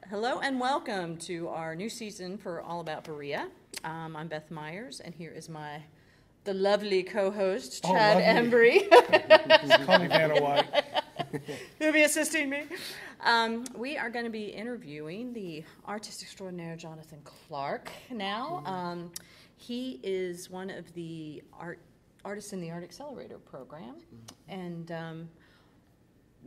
Hello and welcome to our new season for All About Berea. I'm Beth Myers, and here is the lovely co-host, Chad Embry. Call me Vanna White. Who'll be assisting me. We are going to be interviewing the artist extraordinaire, Jonathan Clark, now. He is one of the artists in the Art Accelerator program, and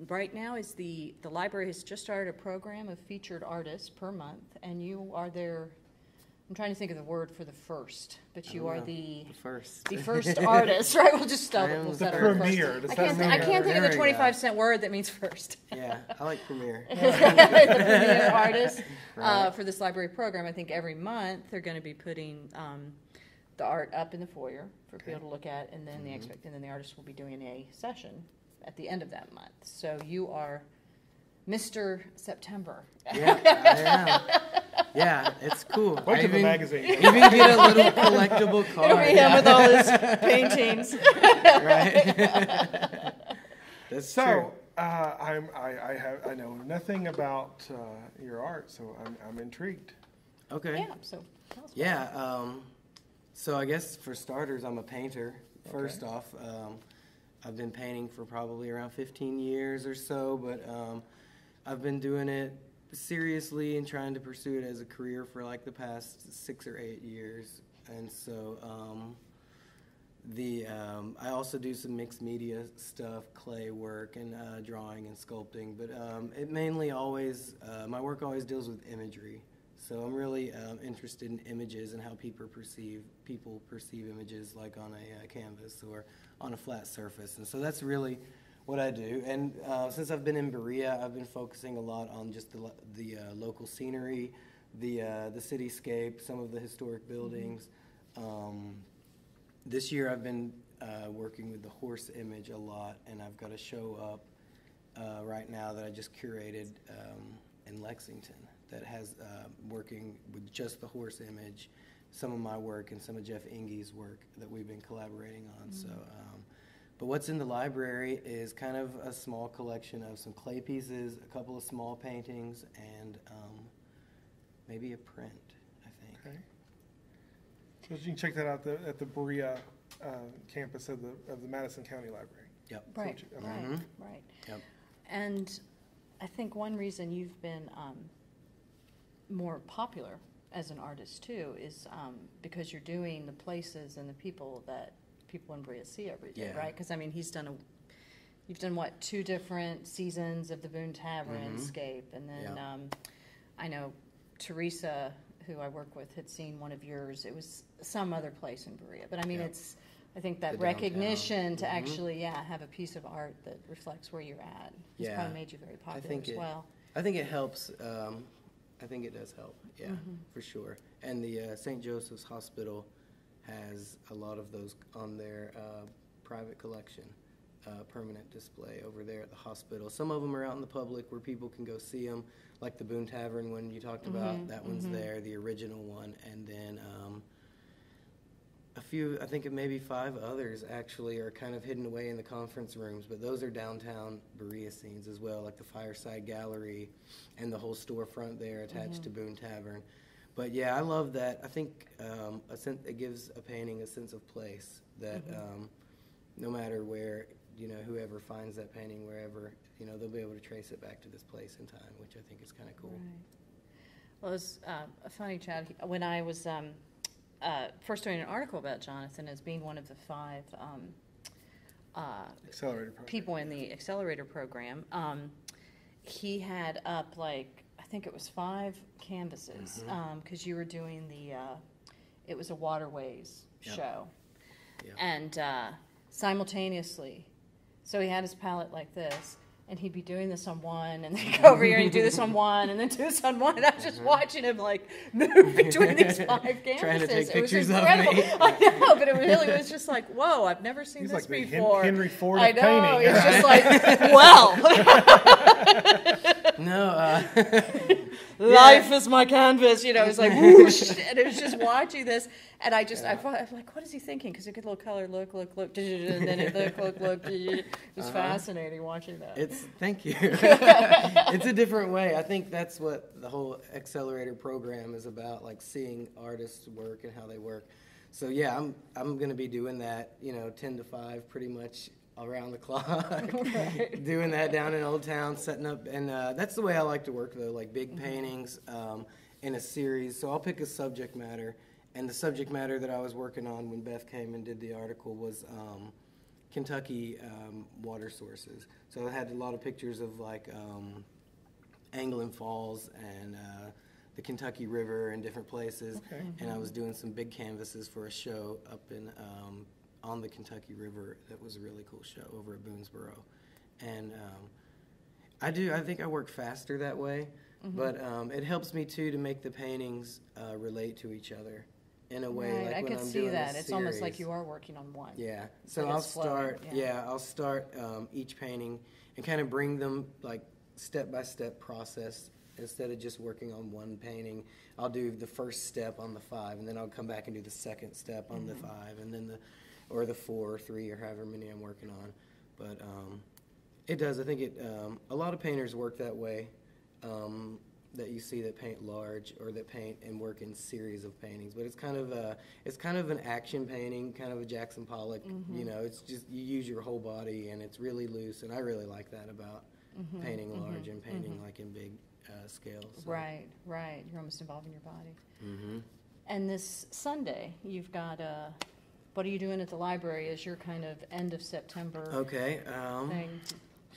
right now is the library has just started a program of featured artists per month, and you are there. I'm trying to think of the word for the first, but you are the first artist, right? We'll just stop it. We'll the premiere. I can't think of the 25-cent word that means first. Yeah, I like premiere. The premier artist for this library program. I think every month they're going to be putting the art up in the foyer for people to look at, and then the artist will be doing a session at the end of that month. So you are Mr. September. Yeah, I am. Yeah, it's cool. Wait till the magazine. Even get a little collectible card. It'll be him with all his paintings. Right. That's true. I know nothing about your art, so I'm intrigued. Okay. Yeah. So tell us about it. So I guess for starters, I'm a painter. First off, I've been painting for probably around 15 years or so, but I've been doing it seriously and trying to pursue it as a career for like the past 6 or 8 years. And so I also do some mixed media stuff, clay work and drawing and sculpting, but it mainly always, my work always deals with imagery. So I'm really interested in images and how people perceive images, like on a canvas or on a flat surface. And so that's really what I do. And since I've been in Berea, I've been focusing a lot on just the local scenery, the cityscape, some of the historic buildings. This year I've been working with the horse image a lot, and I've got a show up right now that I just curated in Lexington that has working with just the horse image, some of my work and some of Jeff Ingey's work that we've been collaborating on. So, but what's in the library is kind of a small collection of some clay pieces, a couple of small paintings, and maybe a print, I think. Okay. So you can check that out at the Berea campus of the Madison County Library. Yep. Right. Right. Yep. And I think one reason you've been more popular as an artist too is because you're doing the places and the people that people in Berea see every day, right? Because I mean, you've done what, 2 different seasons of the Boone Tavern Scape, and then I know Teresa, who I work with, had seen one of yours. It was some other place in Berea, but I mean, I think that recognition to actually have a piece of art that reflects where you're at has probably made you very popular as well. I think it helps. I think it does help, for sure. And the St. Joseph's Hospital has a lot of those on their private collection, permanent display over there at the hospital. Some of them are out in the public where people can go see them, like the Boone Tavern one you talked about. That one's there, the original one. And then a few, I think maybe 5 others actually are kind of hidden away in the conference rooms, but those are downtown Berea scenes as well, like the Fireside Gallery and the whole storefront there attached to Boone Tavern. But yeah, I love that. I think it gives a painting a sense of place that no matter where, whoever finds that painting, wherever, they'll be able to trace it back to this place in time, which I think is kind of cool. Right. Well, it's funny, Chad, when I was first doing an article about Jonathan as being one of the 5 people in the Accelerator program, he had up I think it was 5 canvases, because you were doing it was a waterways show. Yep. And simultaneously, so he had his palette like this, and he'd be doing this on one, and then go over here and do this on one, and then do this on one, and I was just watching him move between these 5 canvases. Trying to take pictures of me. I know, but it really was just like, whoa, I've never seen this before. Henry Ford I know, painting. It's just like, well. No, life is my canvas, you know, it's like whoosh, and it was just watching this, and I thought, I'm like, what is he thinking? Because it could look color, look, and then it look. It was fascinating watching that. Thank you. It's a different way. I think that's what the whole accelerator program is about, like seeing artists work and how they work. So yeah, I'm going to be doing that, 10 to 5 pretty much around the clock. Right. Doing that down in Old Town, setting up, and that's the way I like to work though, like big paintings in a series. So I'll pick a subject matter, and the subject matter that I was working on when Beth came and did the article was Kentucky water sources. So I had a lot of pictures of like Anglin Falls and the Kentucky River and different places. Okay. And I was doing some big canvases for a show up in on the Kentucky River. That was a really cool show over at Boonesboro. And I think I work faster that way, but it helps me too to make the paintings relate to each other in a way. Right, like I when could I'm see doing that. a It's almost like series. you are working on one. Yeah. So I'll start. I'll start each painting and kind of bring them like step-by-step process. Instead of just working on one painting, I'll do the first step on the 5, and then I'll come back and do the second step on the 5, and then the 4 or 3 or however many I'm working on. But it does. I think a lot of painters work that way. That you see that paint large or that paint and work in series of paintings. But it's kind of an action painting, kind of a Jackson Pollock. It's just you use your whole body and it's really loose, and I really like that about painting large and painting like in big scales. So. Right. You're almost involving your body. And this Sunday, you've got what are you doing at the library as your kind of end of September thing?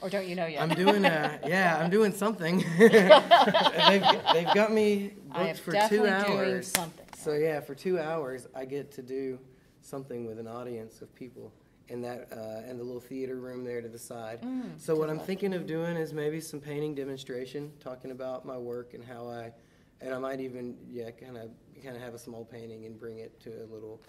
Or don't you know yet? I'm doing something. they've got me booked for 2 hours. Doing something. So yeah, for 2 hours, I get to do something with an audience of people in that in the little theater room there to the side. So what I'm thinking of doing is maybe some painting demonstration, talking about my work and how I might even kind of have a small painting and bring it to a little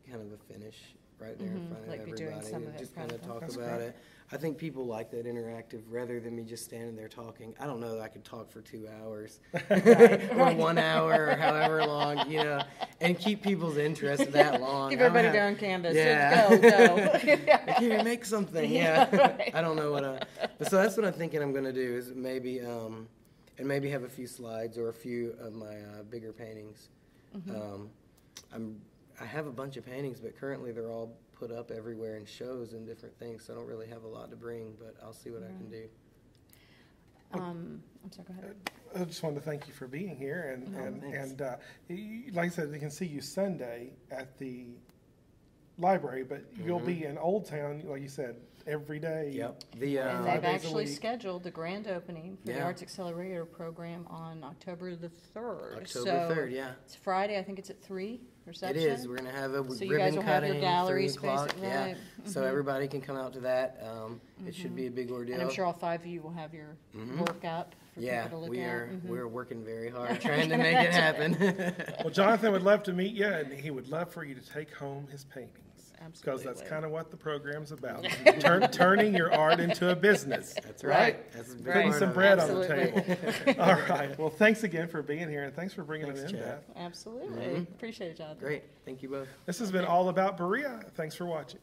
kind of a finish right there in front of everybody and just kind of talk about it. I think people like that interactive rather than me just standing there talking. I don't know that I could talk for 2 hours or 1 hour or however long, and keep people's interest that long. Keep everybody there on canvas. Yeah. Go. Here, make something. Yeah. Right. I don't know so that's what I'm thinking I'm going to do is maybe have a few slides or a few of my bigger paintings. I have a bunch of paintings, but currently they're all put up everywhere in shows and different things, so I don't really have a lot to bring, but I'll see what I can do. I'm sorry, go ahead. I just wanted to thank you for being here, and like I said, they can see you Sunday at the library, but you'll be in Old Town, like you said, every day. Yep. And they've actually scheduled the grand opening for the Arts Accelerator program on October the 3rd. October 3rd, yeah. It's Friday, I think it's at 3, reception. It is. We're going to have a so ribbon you guys will cutting, have your gallery 3 o'clock. space, Yeah. right. So everybody can come out to that. It should be a big ordeal. And I'm sure all 5 of you will have your work up for people to look at. We're working very hard trying to make it happen. Well, Jonathan would love to meet you, and he would love for you to take home his paintings. Absolutely. Because that's kind of what the program's about. Turning your art into a business. That's right. That's putting some bread on the table. All right. Well, thanks again for being here, and thanks for bringing it in, Beth. Absolutely. Appreciate it, Jonathan. Great. Thank you both. This has been All About Berea. Thanks for watching.